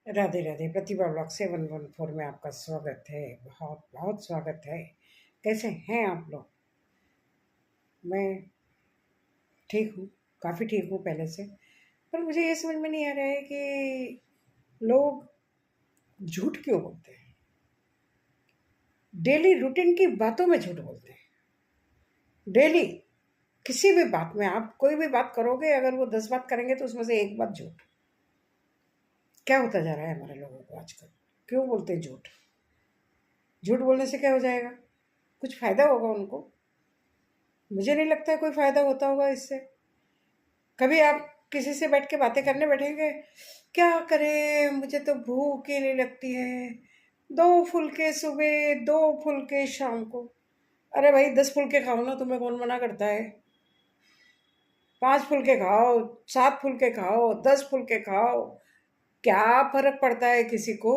राधे राधे। प्रतिभा blog 714 में आपका स्वागत है। बहुत बहुत स्वागत है। कैसे हैं आप लोग? मैं ठीक हूँ, काफ़ी ठीक हूँ पहले से। पर मुझे ये समझ में नहीं आ रहा है कि लोग झूठ क्यों बोलते हैं। डेली रूटीन की बातों में झूठ बोलते हैं। डेली किसी भी बात में आप कोई भी बात करोगे, अगर वो 10 बात करेंगे तो उसमें से एक बात झूठ। क्या होता जा रहा है हमारे लोगों को आजकल? क्यों बोलते हैं झूठ? झूठ बोलने से क्या हो जाएगा? कुछ फ़ायदा होगा उनको? मुझे नहीं लगता है कोई फ़ायदा होता होगा इससे। कभी आप किसी से बैठ के बातें करने बैठेंगे, क्या करें, मुझे तो भूख ही नहीं लगती है, 2 फुलके सुबह 2 फुलके शाम को। अरे भाई 10 फुलके खाओ ना, तुम्हें कौन मना करता है? 5 फुलके खाओ, 7 फुलके खाओ, 10 फुलके खाओ, क्या फर्क पड़ता है किसी को?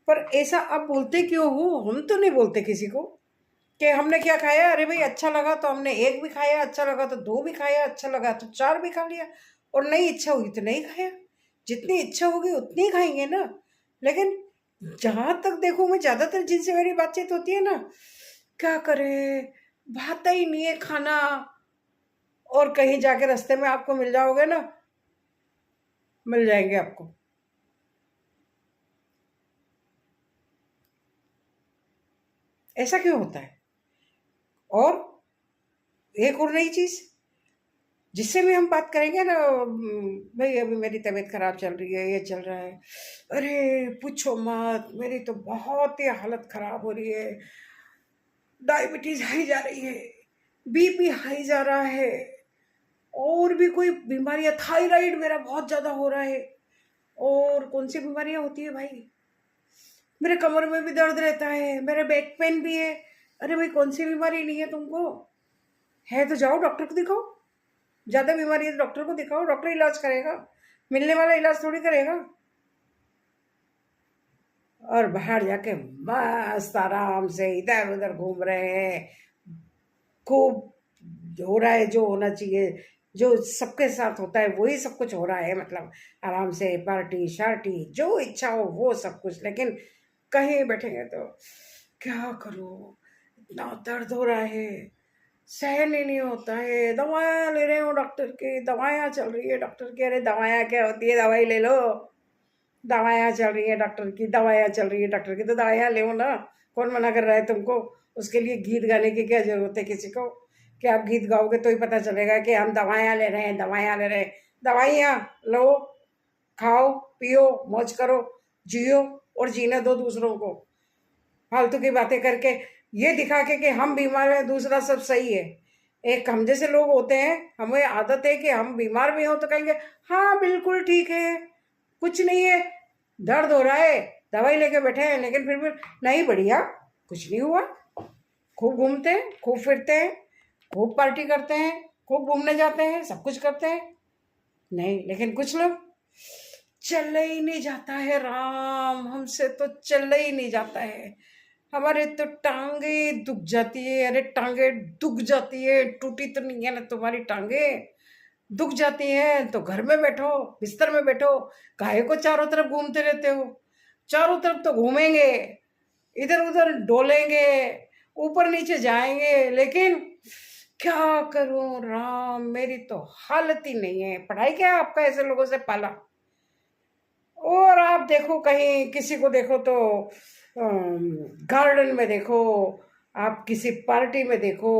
पर ऐसा आप बोलते क्यों हो? हम तो नहीं बोलते किसी को कि हमने क्या खाया, अरे भाई अच्छा लगा तो हमने एक भी खाया, अच्छा लगा तो दो भी खाया, अच्छा लगा तो चार भी खा लिया, और नहीं इच्छा हुई तो नहीं खाया। जितनी इच्छा होगी उतनी ही खाएंगे ना। लेकिन जहां तक देखो, मैं ज्यादातर जिनसे मेरी बातचीत होती है ना, क्या करे, भाता ही नहीं है खाना। और कहीं जाके रास्ते में आपको मिल जाओगे ना, मिल जाएंगे आपको। ऐसा क्यों होता है? और एक और नई चीज, जिससे भी हम बात करेंगे ना, भाई अभी मेरी तबीयत खराब चल रही है, ये चल रहा है, अरे पूछो मत, मेरी तो बहुत ही हालत खराब हो रही है, डायबिटीज हाई जा रही है, बीपी हाई जा रहा है, और भी कोई बीमारियां, थायराइड मेरा बहुत ज्यादा हो रहा है, और कौन सी बीमारियां होती है भाई, मेरे कमर में भी दर्द रहता है, मेरे बैक पेन भी है। अरे भाई कौन सी बीमारी नहीं है तुमको? है तो जाओ डॉक्टर को दिखाओ। ज्यादा बीमारी है तो डॉक्टर को दिखाओ, डॉक्टर इलाज करेगा, मिलने वाला इलाज थोड़ी करेगा। और बाहर जाके मस्त आराम से इधर उधर घूम रहे हैं, खूब हो रहा है जो होना चाहिए, जो सबके साथ होता है वही सब कुछ हो रहा है, मतलब आराम से पार्टी शार्टी जो इच्छा हो वो सब कुछ। लेकिन कहीं बैठेंगे तो क्या करो, इतना दर्द हो रहा है, सहन ही नहीं होता है, दवाएं ले रहे हो डॉक्टर की, दवाएं चल रही है डॉक्टर की। अरे दवाएं क्या होती है, दवाई ले लो। दवाइयाँ चल रही है डॉक्टर की, दवाइयाँ चल रही है डॉक्टर की, तो दवाइयाँ लो ना। कौन मना कर रहा है तुमको? उसके लिए गीत गाने की क्या जरूरत है किसी को? कि आप गीत गाओगे तो ही पता चलेगा कि हम दवाइयाँ ले रहे हैं, दवाइयाँ ले रहे हैं। दवाइयाँ लो, खाओ, पियो, मौज करो, जियो, और जीने दो दूसरों को। फालतू की बातें करके, ये दिखा के कि हम बीमार हैं, दूसरा सब सही है। एक हम जैसे लोग होते हैं, हमें आदत है कि हम बीमार भी हो तो कहेंगे हाँ बिल्कुल ठीक है, कुछ नहीं है, दर्द हो रहा है, दवाई लेके बैठे हैं, लेकिन फिर भी नहीं बढ़िया, कुछ नहीं हुआ। खूब घूमते हैं, खूब फिरते हैं, खूब पार्टी करते हैं, खूब घूमने जाते हैं, सब कुछ करते हैं। नहीं, लेकिन कुछ लोग चल ही नहीं जाता है राम, हमसे तो चल ही नहीं जाता है। हमारे तो टांगे दुख जाती है। अरे टांगे दुख जाती है, टूटी तो नहीं है ना तुम्हारी टांगे? दुख जाती है तो घर में बैठो, बिस्तर में बैठो, काहे को चारों तरफ घूमते रहते हो? चारों तरफ तो घूमेंगे, इधर उधर डोलेंगे, ऊपर नीचे जाएंगे, लेकिन क्या करूं राम, मेरी तो हालत ही नहीं है। पढ़ाई क्या आपका ऐसे लोगों से पाला? और आप देखो, कहीं किसी को देखो तो गार्डन में देखो, आप किसी पार्टी में देखो,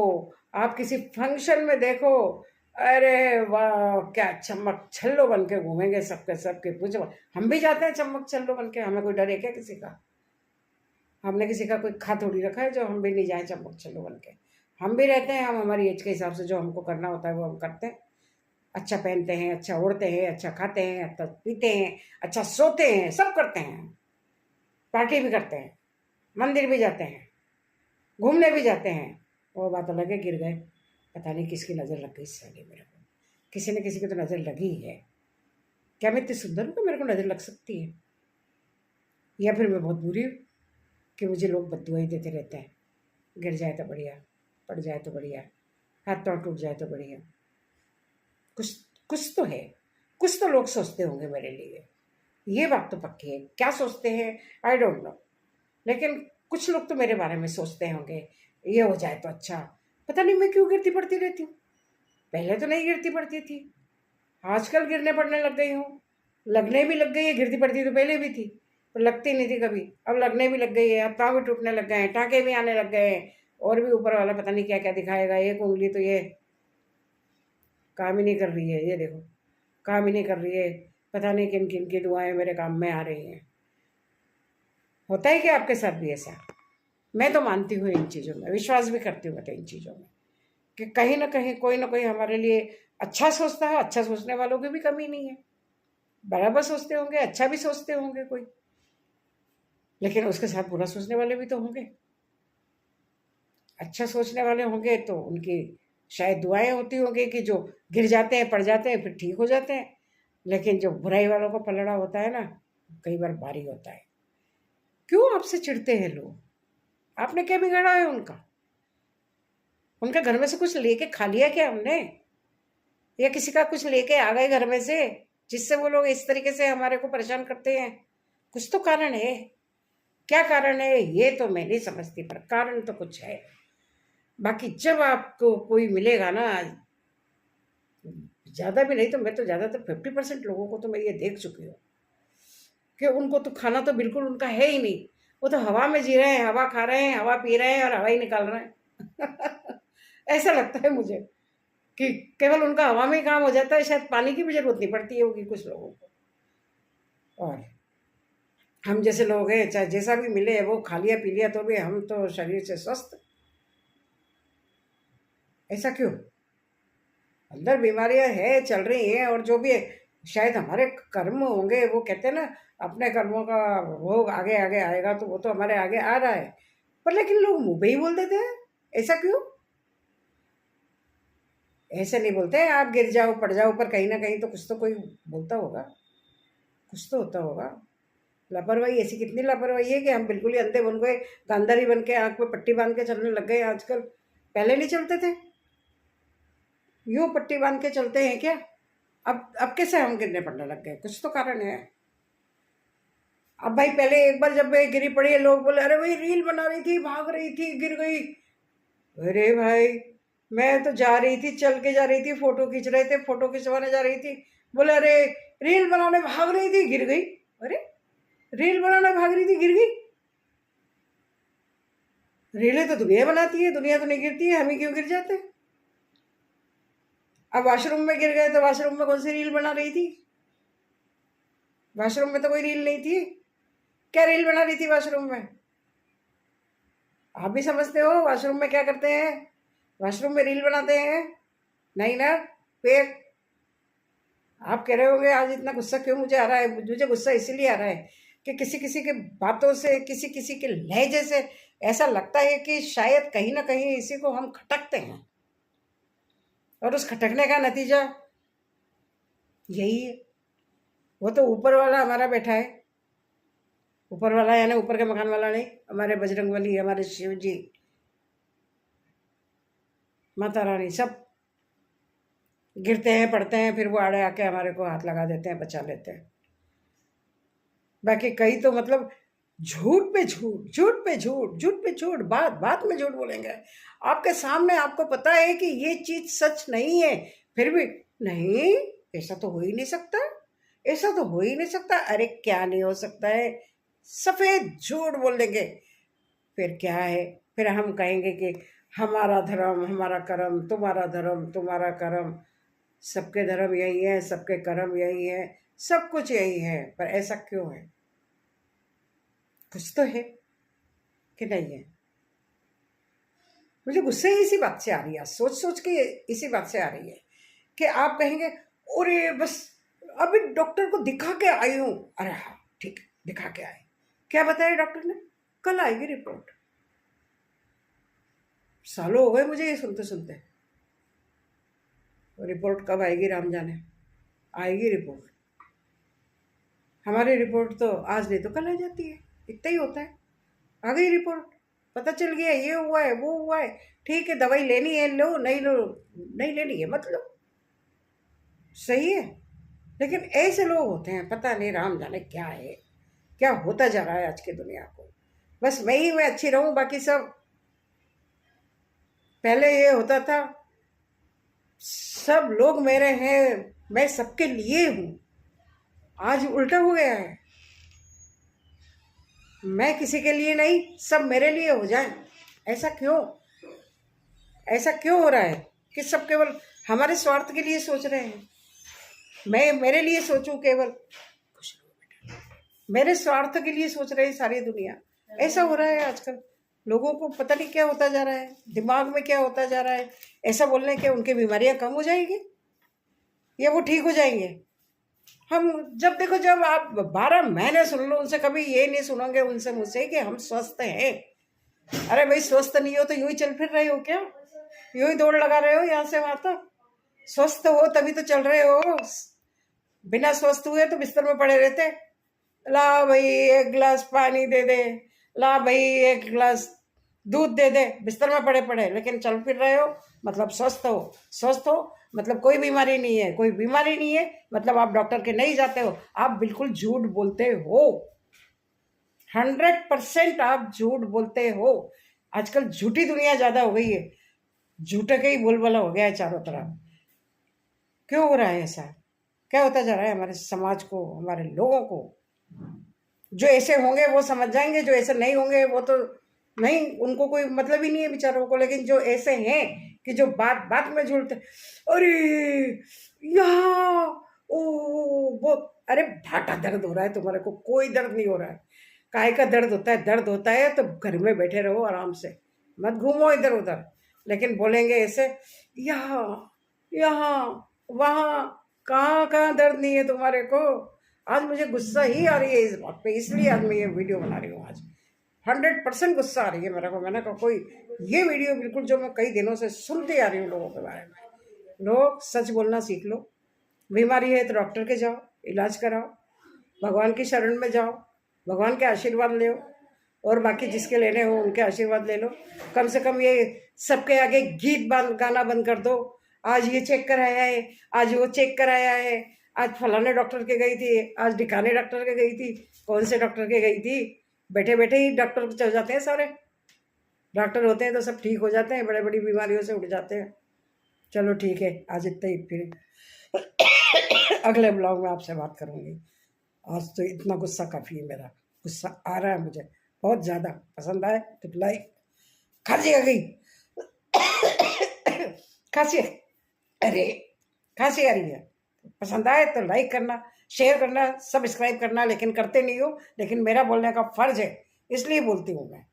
आप किसी फंक्शन में देखो, अरे वाह क्या चमक छल्लो बन के घूमेंगे सबके सबके। पूछो, हम भी जाते हैं चमक छल्लो बन के, हमें कोई डर है क्या किसी का? हमने किसी का कोई खा थोड़ी रखा है जो हम भी नहीं जाए चमक छल्लो बन के। हम भी रहते हैं, हम हमारी एज के हिसाब से जो हमको करना होता है वो हम करते हैं। अच्छा पहनते हैं, अच्छा ओढ़ते हैं, अच्छा खाते हैं, अच्छा पीते हैं, अच्छा सोते हैं, सब करते हैं। पार्टी भी करते हैं, मंदिर भी जाते हैं, घूमने भी जाते हैं। वो बात अलग है, गिर गए, पता नहीं किसकी नज़र लग गई साली मेरे को। किसी न किसी की तो नज़र लगी ही है। क्या मैं इतनी सुंदर हूँ कि मेरे को नज़र लग सकती है? या फिर मैं बहुत बुरी हूँ कि मुझे लोग बददुआई देते रहते हैं? गिर जाए तो बढ़िया, पड़ जाए तो बढ़िया, हाथ पाँव टूट जाए तो बढ़िया। कुछ कुछ तो है, कुछ तो लोग सोचते होंगे मेरे लिए। ये बात तो पक्की है। क्या सोचते हैं आई डोंट नो, लेकिन कुछ लोग तो मेरे बारे में सोचते होंगे ये हो जाए तो अच्छा। पता नहीं मैं क्यों गिरती पड़ती रहती हूँ। पहले तो नहीं गिरती पड़ती थी, आजकल गिरने पड़ने लग गई हूँ। लगने भी लग गई है, गिरती पड़ती तो पहले भी थी, पर लगती नहीं थी कभी, अब लगने भी लग गई है। अब पाँव भी टूटने लग गए हैं, टाँके भी आने लग गए हैं, और भी ऊपर वाला पता नहीं क्या क्या दिखाएगा। एक उंगली तो ये काम ही नहीं कर रही है, ये देखो काम ही नहीं कर रही है। पता नहीं किन किन की दुआएं मेरे काम में आ रही हैं। होता है क्या आपके साथ भी ऐसा? मैं तो मानती हूँ इन चीज़ों में, विश्वास भी करती हूँ मैं तो इन चीज़ों में, कि कहीं ना कोई हमारे लिए अच्छा सोचता है। अच्छा सोचने वालों की भी कमी नहीं है, बराबर सोचते होंगे, अच्छा भी सोचते होंगे कोई, लेकिन उसके साथ बुरा सोचने वाले भी तो होंगे। अच्छा सोचने वाले होंगे तो उनकी शायद दुआएं होती होंगी कि जो गिर जाते हैं, पड़ जाते हैं, फिर ठीक हो जाते हैं। लेकिन जो बुराई वालों का पलड़ा होता है ना, कई बार भारी होता है। क्यों आपसे चिढ़ते हैं लोग? आपने क्या बिगाड़ा है उनका? उनके घर में से कुछ लेके खा लिया क्या हमने, या किसी का कुछ लेके आ गए घर में से, जिससे वो लोग इस तरीके से हमारे को परेशान करते हैं? कुछ तो कारण है। क्या कारण है ये तो मैं नहीं समझती, पर कारण तो कुछ है। बाकी जब आपको कोई मिलेगा ना, ज़्यादा भी नहीं तो मैं तो ज़्यादातर 50% लोगों को तो मैं ये देख चुकी हूँ कि उनको तो खाना तो बिल्कुल उनका है ही नहीं। वो तो हवा में जी रहे हैं, हवा खा रहे हैं, हवा पी रहे हैं और हवा ही निकाल रहे हैं। ऐसा लगता है मुझे कि केवल उनका हवा में ही काम हो जाता है, शायद पानी की भी जरूरत नहीं पड़ती है होगी कुछ लोगों को। और हम जैसे लोग हैं, चाहे जैसा भी मिले वो खा लिया पी लिया तो भी हम तो शरीर से स्वस्थ। ऐसा क्यों? अंदर बीमारियां है, चल रही हैं, और जो भी है शायद हमारे कर्म होंगे। वो कहते हैं ना, अपने कर्मों का भोग आगे आगे आएगा, तो वो तो हमारे आगे आ रहा है। पर लेकिन लोग मुंह पे ही बोल देते हैं। ऐसा क्यों? ऐसे नहीं बोलते हैं आप गिर जाओ पड़ जाओ, पर कहीं ना कहीं तो कुछ तो कोई बोलता होगा, कुछ तो होता होगा। लापरवाही, ऐसी कितनी लापरवाही है कि हम बिल्कुल ही अंधे बन गए, गांधारी बन के आंख में पट्टी बांध के चलने लग गए आजकल। पहले नहीं चलते थे, यूं पट्टी बांध के चलते हैं क्या? अब कैसे हम गिरने पड़ने लग गए? कुछ तो कारण है। अब भाई पहले एक बार जब मैं गिरी पड़ी है, लोग बोले अरे भाई रील बना रही थी, भाग रही थी, गिर गई। अरे भाई मैं तो जा रही थी, चल के जा रही थी, फोटो खींच रहे थे, फोटो खिंचवाने जा रही थी, बोले अरे रील बनाने भाग रही थी, गिर गई। अरे रील बनाने भाग रही थी, गिर गई? रीलें तो दुनिया बनाती है, दुनिया तो नहीं गिरती है, हम ही क्यों गिर जाते हैं? अब वॉशरूम में गिर गए तो वॉशरूम में कौन सी रील बना रही थी? वॉशरूम में तो कोई रील नहीं थी। क्या रील बना रही थी वॉशरूम में? आप भी समझते हो वॉशरूम में क्या करते हैं? वॉशरूम में रील बनाते हैं? नहीं ना? फिर आप कह रहे होंगे आज इतना गुस्सा क्यों मुझे आ रहा है? मुझे गुस्सा इसीलिए आ रहा है कि किसी किसी के बातों से, किसी किसी के लहजे से ऐसा लगता है कि शायद कहीं ना कहीं इसी को हम खटकते हैं, और उस खटकने का नतीजा यही है। वो तो ऊपर वाला हमारा बैठा है, ऊपर वाला यानी ऊपर के मकान वाला नहीं, हमारे बजरंगबली, हमारे शिव जी, माता रानी, सब गिरते हैं पड़ते हैं, फिर वो आड़े आके हमारे को हाथ लगा देते हैं, बचा लेते हैं। बाकी कई तो मतलब झूठ पे झूठ, झूठ पे झूठ, झूठ पे झूठ, बात बात में झूठ बोलेंगे। आपके सामने आपको पता है कि ये चीज सच नहीं है, फिर भी नहीं, ऐसा तो हो ही नहीं सकता, ऐसा तो हो ही नहीं सकता। अरे क्या नहीं हो सकता है? सफेद झूठ बोल देंगे। फिर क्या है? फिर हम कहेंगे कि हमारा धर्म हमारा कर्म, तुम्हारा धर्म तुम्हारा कर्म। सबके धर्म यही है, सबके कर्म यही है, सब कुछ यही है, पर ऐसा क्यों है? कुछ तो है कि नहीं है? मुझे गुस्से इसी बात से आ रही है, सोच सोच के इसी बात से आ रही है कि आप कहेंगे अरे बस अभी डॉक्टर को दिखा के आई हूं। अरे हाँ ठीक है, दिखा के आए, क्या बताया डॉक्टर ने? कल आएगी रिपोर्ट। सालों हो गए मुझे ये सुनते सुनते। रिपोर्ट कब आएगी राम जाने। आएगी रिपोर्ट। हमारी रिपोर्ट तो आज नहीं तो कल आ जाती है, इतना ही होता है। आ गई रिपोर्ट, पता चल गया ये हुआ है वो हुआ है। ठीक है, दवाई लेनी है लो, नहीं लो, नहीं लेनी है मत लो, सही है। लेकिन ऐसे लोग होते हैं, पता नहीं राम जाने क्या है, क्या होता जा रहा है आज की दुनिया को। बस मैं अच्छी रहूं, बाकी सब। पहले ये होता था सब लोग मेरे हैं, मैं सबके लिए हूं। आज उल्टा हो गया है, मैं किसी के लिए नहीं, सब मेरे लिए हो जाए। ऐसा क्यों? ऐसा क्यों हो रहा है कि सब केवल हमारे स्वार्थ के लिए सोच रहे हैं? मैं मेरे लिए सोचूं केवल, मेरे स्वार्थ के लिए सोच रहे हैं सारी दुनिया। ऐसा हो रहा है आजकल। लोगों को पता नहीं क्या होता जा रहा है, दिमाग में क्या होता जा रहा है। ऐसा बोलने के उनकी बीमारियां कम हो जाएंगी या वो ठीक हो जाएंगे? हम जब देखो, जब आप 12 महीने सुन लो उनसे, कभी ये नहीं सुनोगे उनसे मुझसे कि हम स्वस्थ हैं। अरे भाई, स्वस्थ नहीं हो तो यूं ही चल फिर रहे हो क्या? यूं ही दौड़ लगा रहे हो यहाँ से वहां तक? स्वस्थ हो तभी तो चल रहे हो। बिना स्वस्थ हुए तो बिस्तर में पड़े रहते। ला भाई एक गिलास पानी दे दे, ला भाई एक गिलास दूध दे दे, बिस्तर में पड़े पड़े, लेकिन चल फिर रहे हो मतलब स्वस्थ हो। स्वस्थ हो मतलब कोई बीमारी नहीं है, कोई बीमारी नहीं है मतलब आप डॉक्टर के नहीं जाते हो। आप बिल्कुल झूठ बोलते हो, 100% आप झूठ बोलते हो। आजकल झूठी दुनिया ज्यादा हो गई है, झूठे का ही बोलबाला हो गया है चारों तरफ। क्यों हो रहा है ऐसा? क्या होता जा रहा है हमारे समाज को, हमारे लोगों को? जो ऐसे होंगे वो समझ जाएंगे, जो ऐसे नहीं होंगे वो तो नहीं, उनको कोई मतलब ही नहीं है बेचारों को। लेकिन जो ऐसे हैं कि जो बात बात में झूठते, अरे यहाँ ओ वो, अरे भाटा दर्द हो रहा है तुम्हारे को, कोई दर्द नहीं हो रहा है। काय का दर्द होता है? दर्द होता है तो घर में बैठे रहो आराम से, मत घूमो इधर उधर। लेकिन बोलेंगे ऐसे यहाँ यहाँ वहाँ, कहाँ कहाँ दर्द नहीं है तुम्हारे को? आज मुझे गुस्सा ही आ रही है इस बात पे, इसलिए आज मैं ये वीडियो बना रही हूँ। आज 100% गुस्सा आ रही है मेरे को। मैंने कहा कोई ये वीडियो बिल्कुल जो मैं कई दिनों से सुनते आ रही हूँ लोगों के बारे में। लोग सच बोलना सीख लो। बीमारी है तो डॉक्टर के जाओ, इलाज कराओ, भगवान की शरण में जाओ, भगवान के आशीर्वाद ले, और बाकी जिसके लेने हो उनके आशीर्वाद ले लो। कम से कम ये सबके आगे गीत गाना बंद कर दो। आज ये चेक कराया है, आज वो चेक कराया है, आज फलाने डॉक्टर के गई थी, आज ढिकाने डॉक्टर के गई थी। कौन से डॉक्टर के गई थी? बैठे बैठे ही डॉक्टर को चल जाते हैं सारे। डॉक्टर होते हैं तो सब ठीक हो जाते हैं, बड़े बड़ी बीमारियों से उठ जाते हैं। चलो ठीक है, आज इतना ही, फिर अगले ब्लॉग में आपसे बात करूँगी। आज तो इतना गुस्सा काफ़ी है, मेरा गुस्सा आ रहा है मुझे बहुत ज़्यादा। पसंद आए तो लाइक, खांसी आ गई खांसी, अरे खांसी आ रही है। पसंद आए तो लाइक करना, शेयर करना, सब्सक्राइब करना, लेकिन करते नहीं हो। लेकिन मेरा बोलने का फ़र्ज़ है, इसलिए बोलती हूँ मैं।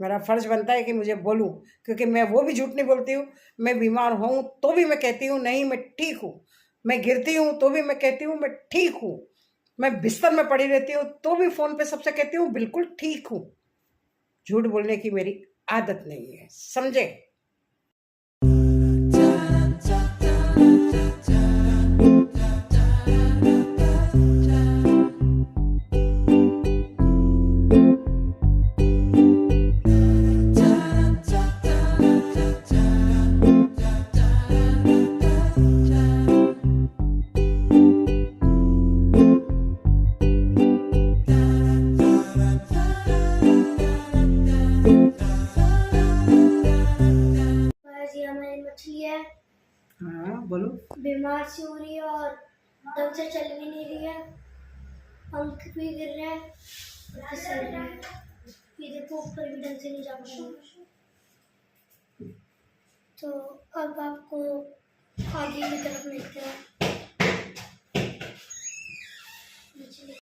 मेरा फ़र्ज़ बनता है कि मुझे बोलूँ, क्योंकि मैं वो भी झूठ नहीं बोलती हूँ। मैं बीमार हूँ तो भी मैं कहती हूँ नहीं मैं ठीक हूँ। मैं गिरती हूँ तो भी मैं कहती हूँ मैं ठीक हूँ। मैं बिस्तर में पड़ी रहती हूँ तो भी फ़ोन पे सबसे कहती हूँ बिल्कुल ठीक हूँ। झूठ बोलने की मेरी आदत नहीं है, समझे? मछली है, हाँ बोलो। बीमार सी हो रही है और ढंग से चल भी नहीं रही है, पंख भी गिर रहे हैं, फिसल रही है। ये देखो ऊपर भी ढंग से नहीं जा पा रही। तो अब आपको आगे की तरफ मिलते हैं।